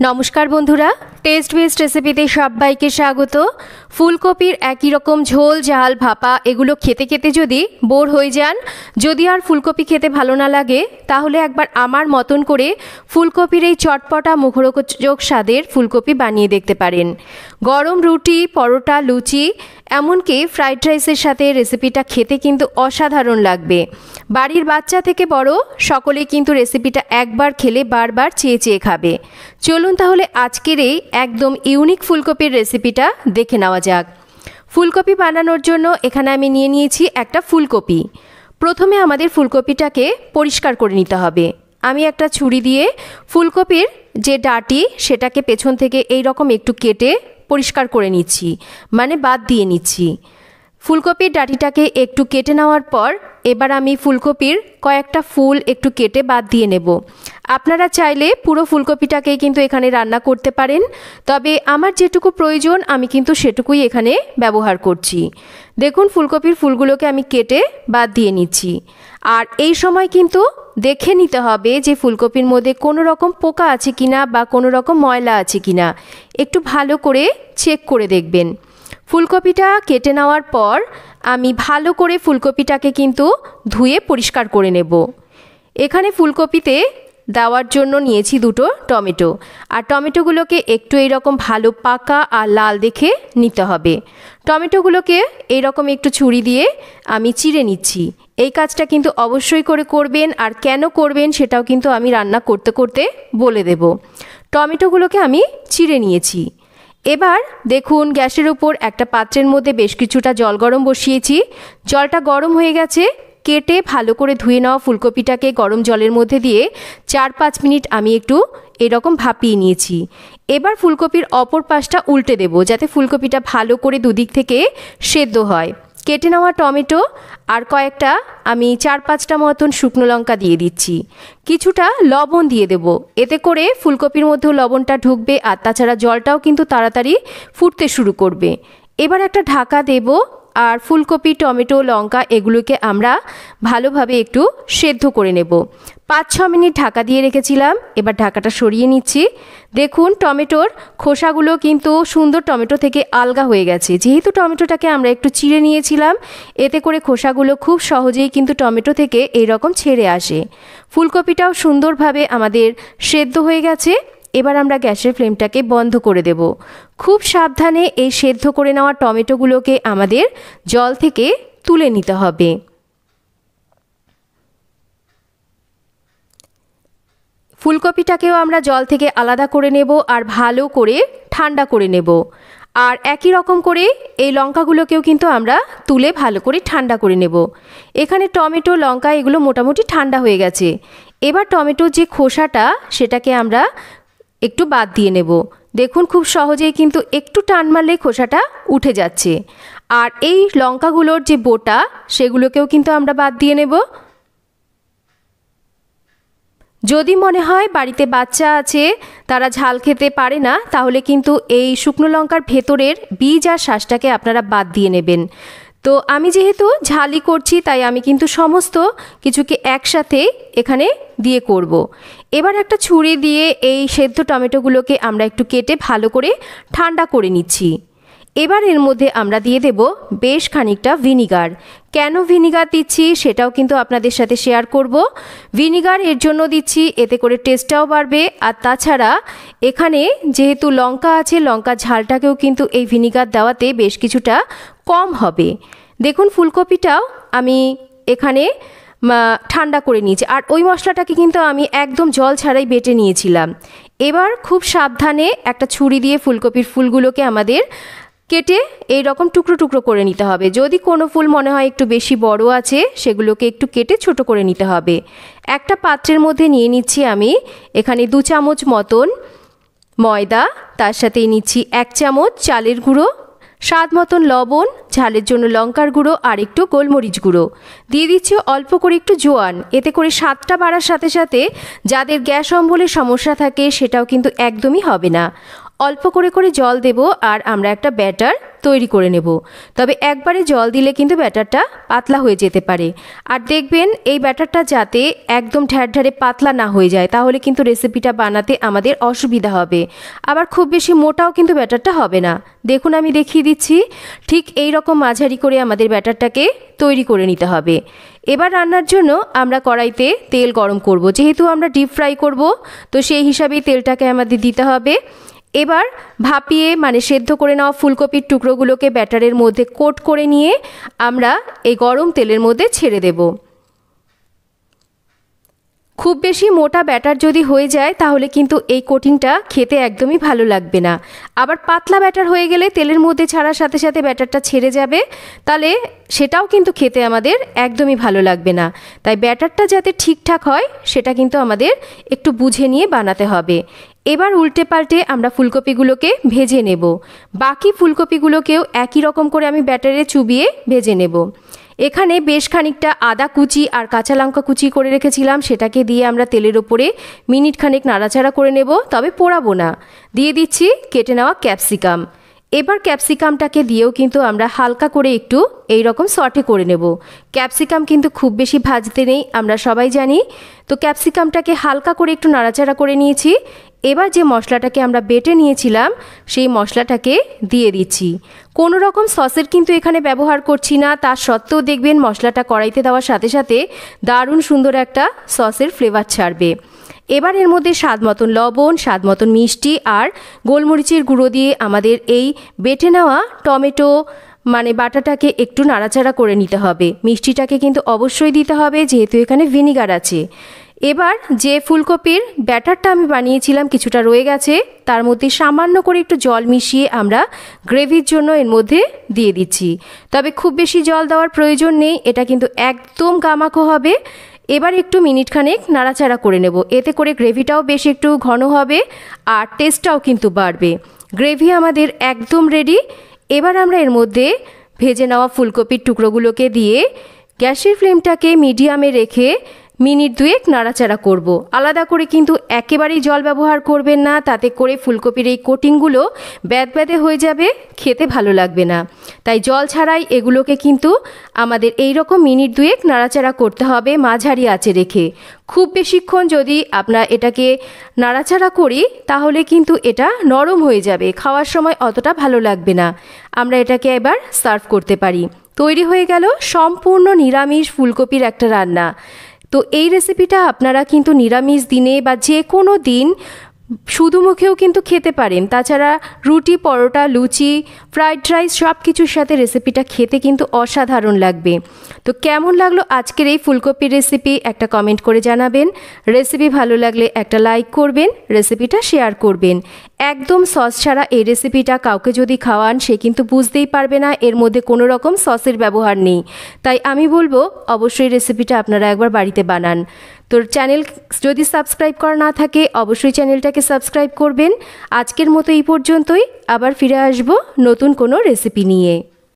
नमस्कार बंधुरा test best रेसिपिते सबाइके स्वागत। फुलकपिर एकई रकम झोल झाल भापा एगुलो खेते खेते जदि बोर हये जान, जदि आर फुलकपि खेते भालो ना लागे ताहले एकबार आमार मतन करे फुलकपिर एई चटपटा मुखरोचक स्वादेर फुलकपि बानिये देखते पारेन। गरम रुटी परोटा लुचि एमनकि फ्राइड राइसेर साथे रेसिपिटा खेते किन्तु असाधारण लागबे। बाड़ीर बाच्चा थेके बड़ो सकलेई किन्तु रेसिपिटा एकबार खेले बार बार चेये चेये खाबे। चलुन ताहले आजकेर एई एकदम इउनिक फुलकपिर रेसिपिटा देखे नेওয়া যাক। फुलकपि बानानोर जोन्नो एखाने आमि निये नियेछि एकटा फुलकपि। प्रथमे आमादेर फुलकपिटाके परिष्कार करे निते हबे। आमि एकटा छुरी दिये फुलकपिर जे डाटी सेटाके पेछन थेके एई रकम एकटु केटे परिष्कार करे निচ্ছি, माने बाद दिये निচ্ছি। फुलकपिर डाटीटाके एकटु केटे नेওয়ার पर एबार आमी फुलकपिर कयेकटा फुल एकटु केटे बाद दिये नेब। आपनारा चाइले पुरो फुलकपिटाके किन्तु एखाने रान्ना करते पारेन, तबे आमार जेटुकु प्रयोजन आमी किन्तु सेटुकुई एखाने व्यवहार करछि। देखुन फुलकपिर फुलगुलोके आमी केटे बाद दिये निচ্ছি। আর এই সময় কিন্তু দেখে নিতে হবে যে ফুলকপির মধ্যে কোনো রকম পোকা আছে কিনা বা কোনো রকম ময়লা আছে কিনা, একটু ভালো করে চেক করে দেখবেন। ফুলকপিটা কেটে নেওয়ার পর আমি ভালো করে ফুলকপিটাকে কিন্তু ধুয়ে পরিষ্কার করে নেব। এখানে ফুলকপিতে দেওয়ার জন্য নিয়েছি দুটো টমেটো, আর টমেটোগুলোকে একটু এইরকম ভালো পাকা আর লাল দেখে নিতে হবে। টমেটোগুলোকে এইরকম একটু ছুরি দিয়ে আমি চিড়ে নিচ্ছি। এই কাজটা কিন্তু অবশ্যই করে করবেন, আর কেন করবেন সেটাও কিন্তু আমি রান্না করতে করতে বলে দেব। টমেটোগুলোকে আমি চিড়ে নিয়েছি। এবার দেখুন গ্যাসের উপর একটা পাত্রের মধ্যে বেশ কিছুটা জল গরম বসিয়েছি। জলটা গরম হয়ে গেছে। কেটে ভালো করে ধুয়ে নেওয়া ফুলকপিটাকে গরম জলের মধ্যে দিয়ে 4-5 মিনিট আমি একটু এরকম ভাপিয়ে নিয়েছি। এবার ফুলকপির অপর পাশটা উল্টে দেব যাতে ফুলকপিটা ভালো করে দুদিক থেকে সেদ্ধ হয়। কেটে নেওয়া টমেটো আর কয়েকটা আমি 4-5টা মতন শুকনো লঙ্কা দিয়ে দিচ্ছি। কিছুটা লবণ দিয়ে দেব, এতে করে ফুলকপির মধ্যেও লবণটা ঢুকবে, আর তাছাড়া জলটাও কিন্তু তাড়াতাড়ি ফুটতে শুরু করবে। এবার একটা ঢাকা দেব, আর ফুলকপি টমেটো লঙ্কা এগুলোকে আমরা ভালোভাবে একটু সেদ্ধ করে নেব। 5-6 মিনিট ঢাকা দিয়ে রেখেছিলাম। এবার ঢাকাটা সরিয়ে নিচ্ছি। দেখুন টমেটোর খোসাগুলো কিন্তু সুন্দর টমেটো থেকে আলগা হয়ে গেছে। যেহেতু টমেটোটাকে আমরা একটু চিড়ে নিয়েছিলাম, এতে করে খোসাগুলো খুব সহজেই কিন্তু টমেটো থেকে এইরকম ছেড়ে আসে। ফুলকপিটাও সুন্দরভাবে আমাদের সেদ্ধ হয়ে গেছে। এবার আমরা গ্যাসের ফ্লেমটাকে বন্ধ করে দেব। খুব সাবধানে এই সেদ্ধ করে নেওয়া টমেটোগুলোকে আমাদের জল থেকে তুলে নিতে হবে। ফুলকপিটাকেও আমরা জল থেকে আলাদা করে নেব আর ভালো করে ঠান্ডা করে নেব। আর একই রকম করে এই লঙ্কাগুলোকেও কিন্তু আমরা তুলে ভালো করে ঠান্ডা করে নেব। এখানে টমেটো লঙ্কা এগুলো মোটামুটি ঠান্ডা হয়ে গেছে। এবার টমেটোর যে খোসাটা সেটাকে আমরা একটু বাদ দিয়ে নেব। দেখুন খুব সহজেই কিন্তু একটু টান মারলে খোসাটা উঠে যাচ্ছে। আর এই লঙ্কাগুলোর যে বোটা সেগুলোকেও কিন্তু আমরা বাদ দিয়ে নেব। যদি মনে হয় বাড়িতে বাচ্চা আছে তারা ঝাল খেতে পারে না, তাহলে কিন্তু এই শুকনো লঙ্কার ভেতরের বীজ আর শাঁসটাকে আপনারা বাদ দিয়ে নেবেন। তো আমি যেহেতু ঝালই করছি তাই আমি কিন্তু সমস্ত কিছুকে একসাথে এখানে দিয়ে করব। এবার একটা ছুরি দিয়ে এই সেদ্ধ টমেটোগুলোকে আমরা একটু কেটে ভালো করে ঠান্ডা করে নিচ্ছি। এবার এর মধ্যে আমরা দিয়ে দেব বেশ খানিকটা ভিনিগার। কেন ভিনিগার দিচ্ছি সেটাও কিন্তু আপনাদের সাথে শেয়ার করব। ভিনিগার এর জন্য দিচ্ছি এতে করে টেস্টটাও বাড়বে, আর তাছাড়া এখানে যেহেতু লঙ্কা আছে লঙ্কা ঝালটাকেও কিন্তু এই ভিনিগার দেওয়াতে বেশ কিছুটা কম হবে। দেখুন ফুলকপিটাও আমি এখানে ঠান্ডা করে নিয়েছি, আর ওই মশলাটাকে কিন্তু আমি একদম জল ছাড়াই বেটে নিয়েছিলাম। এবার খুব সাবধানে একটা ছুরি দিয়ে ফুলকপির ফুলগুলোকে আমাদের কেটে এই রকম টুকরো টুকরো করে নিতে হবে। যদি কোনো ফুল মনে হয় একটু বেশি বড় আছে সেগুলোকে একটু কেটে ছোট করে নিতে হবে। একটা পাত্রের মধ্যে নিয়ে নিচ্ছি আমি এখানে 2 চামচ মতন ময়দা, তার সাথে নিচ্ছি 1 চামচ চালের গুঁড়ো, স্বাদ মতন লবণ, ঝালের জন্য লঙ্কার গুঁড়ো আর একটু গোলমরিচ গুঁড়ো, দিয়ে দিচ্ছি অল্প করে একটু জোয়ান। এতে করে স্বাদটা বাড়ার সাথে সাথে যাদের গ্যাস অম্বলের সমস্যা থাকে সেটাও কিন্তু একদমই হবে না। অল্প করে করে জল দেব আর আমরা একটা ব্যাটার তৈরি করে নেব। তবে একবারে জল দিলে কিন্তু ব্যাটারটা পাতলা হয়ে যেতে পারে। আর দেখবেন এই ব্যাটারটা যাতে একদম ঢ্যাড়ঢ্যাড়ে পাতলা না হয়ে যায়, তাহলে কিন্তু রেসিপিটা বানাতে আমাদের অসুবিধা হবে। আবার খুব বেশি মোটাও কিন্তু ব্যাটারটা হবে না। দেখুন আমি দেখিয়ে দিচ্ছি, ঠিক এই রকম মাঝারি করে আমাদের ব্যাটারটাকে তৈরি করে নিতে হবে। এবার রান্নার জন্য আমরা কড়াইতে তেল গরম করব। যেহেতু আমরা ডিপ ফ্রাই করব, তো সেই হিসাবেই তেলটাকে আমাদের দিতে হবে। এবার ভাপিয়ে সেদ্ধ করে নেওয়া ফুলকপির টুকরোগুলোকে ব্যাটারের মধ্যে কোট করে নিয়ে আমরা এই গরম তেলের মধ্যে ছেড়ে দেব। খুব বেশি মোটা ব্যাটার যদি হয়ে যায় তাহলে কিন্তু এই কোটিংটা খেতে একদমই ভালো লাগবে না। আবার পাতলা ব্যাটার হয়ে গেলে তেলের মধ্যে ছাড়ার সাথে সাথে ব্যাটারটা ছেড়ে যাবে, তাহলে সেটাও কিন্তু খেতে আমাদের একদমই ভালো লাগবে না। তাই ব্যাটারটা যাতে ঠিকঠাক হয় সেটা কিন্তু আমাদের একটু বুঝে নিয়ে বানাতে হবে। এবার উল্টে পাল্টে আমরা ফুলকপিগুলোকে ভেজে নেব। বাকি ফুলকপিগুলোকেও একই রকম করে আমি ব্যাটারে চুবিয়ে ভেজে নেব। এখানে বেশ খানিকটা আদা কুচি আর কাঁচা লঙ্কা কুচি করে রেখেছিলাম, সেটাকে দিয়ে আমরা তেলের ওপরে মিনিট খানেক নাড়াচাড়া করে নেব, তবে পোড়াবো না। দিয়ে দিচ্ছি কেটে নেওয়া ক্যাপসিকাম। এবার ক্যাপসিকামটাকে দিয়েও কিন্তু আমরা হালকা করে একটু এই রকম সটে করে নেব। ক্যাপসিকাম কিন্তু খুব বেশি ভাজতে নেই, আমরা সবাই জানি। তো ক্যাপসিকামটাকে হালকা করে একটু নাড়াচাড়া করে নিয়েছি। এবার যে মশলাটাকে আমরা বেটে নিয়েছিলাম সেই মশলাটাকে দিয়ে দিচ্ছি। কোনো রকম সসের কিন্তু এখানে ব্যবহার করছি না, তার সত্ত্বেও দেখবেন মশলাটা কড়াইতে দেওয়ার সাথে সাথে দারুণ সুন্দর একটা সসের ফ্লেভার ছাড়বে। এবার এর মধ্যে স্বাদ মতন লবণ, স্বাদ মতন মিষ্টি আর গোলমরিচের গুঁড়ো দিয়ে আমাদের এই বেটে নেওয়া টমেটো বাটাটাকে একটু নাড়াচাড়া করে নিতে হবে। মিষ্টিটাকে কিন্তু অবশ্যই দিতে হবে, যেহেতু এখানে ভিনিগার আছে। এবার যে ফুলকপির ব্যাটারটা আমি বানিয়েছিলাম কিছুটা রয়ে গেছে, তার মধ্যে সামান্য করে একটু জল মিশিয়ে আমরা গ্রেভির জন্য এর মধ্যে দিয়ে দিচ্ছি। তবে খুব বেশি জল দেওয়ার প্রয়োজন নেই, এটা কিন্তু একদম গামাখো হবে। এবার একটু মিনিট খানেক নাড়াচাড়া করে নেব, এতে করে গ্রেভিটাও বেশ একটু ঘন হবে আর টেস্টটাও কিন্তু বাড়বে। গ্রেভি আমাদের একদম রেডি। এবার আমরা এর মধ্যে ভেজে নেওয়া ফুলকপির টুকরোগুলোকে দিয়ে গ্যাসের ফ্লেমটাকে মিডিয়ামে রেখে মিনিট দুয়েক নাড়াচাড়া করব। আলাদা করে কিন্তু একেবারেই জল ব্যবহার করবেন না, তাতে করে ফুলকপির এই কোটিংগুলো ব্যাদব্যাদে হয়ে যাবে, খেতে ভালো লাগবে না। তাই জল ছাড়াই এগুলোকে কিন্তু আমাদের এই রকম মিনিট দুয়েক নাড়াচাড়া করতে হবে মাঝারি আঁচে রেখে। খুব বেশিক্ষণ যদি আমরা এটাকে নাড়াচাড়া করি তাহলে কিন্তু এটা নরম হয়ে যাবে, খাওয়ার সময় অতটা ভালো লাগবে না। আমরা এটাকে এবার সার্ভ করতে পারি। তৈরি হয়ে গেল সম্পূর্ণ নিরামিষ ফুলকপির একটা রান্না। তো এই রেসিপিটা আপনারা কিন্তু নিরামিষ দিনে বা যে কোনো দিন শুধু মুখেও কিন্তু খেতে পারেন। তাছাড়া রুটি, পরোটা, লুচি, ফ্রাইড রাইস সব কিছুর সাথে রেসিপিটা খেতে কিন্তু অসাধারণ লাগবে। তো কেমন লাগলো আজকের এই ফুলকপির রেসিপি একটা কমেন্ট করে জানাবেন। রেসিপি ভালো লাগলে একটা লাইক করবেন, রেসিপিটা শেয়ার করবেন। একদম সস ছাড়া এই রেসিপিটা কাউকে যদি খাওয়ান সে কিন্তু বুঝতেই পারবে না এর মধ্যে কোনো রকম সসের ব্যবহার নেই। তাই আমি বলবো অবশ্যই রেসিপিটা আপনারা একবার বাড়িতে বানান। তো চ্যানেল যদি সাবস্ক্রাইব করা না থাকে অবশ্যই চ্যানেলটাকে সাবস্ক্রাইব করবেন। আজকের মতো এই পর্যন্তই, আবার ফিরে আসবো নতুন কোনো রেসিপি নিয়ে।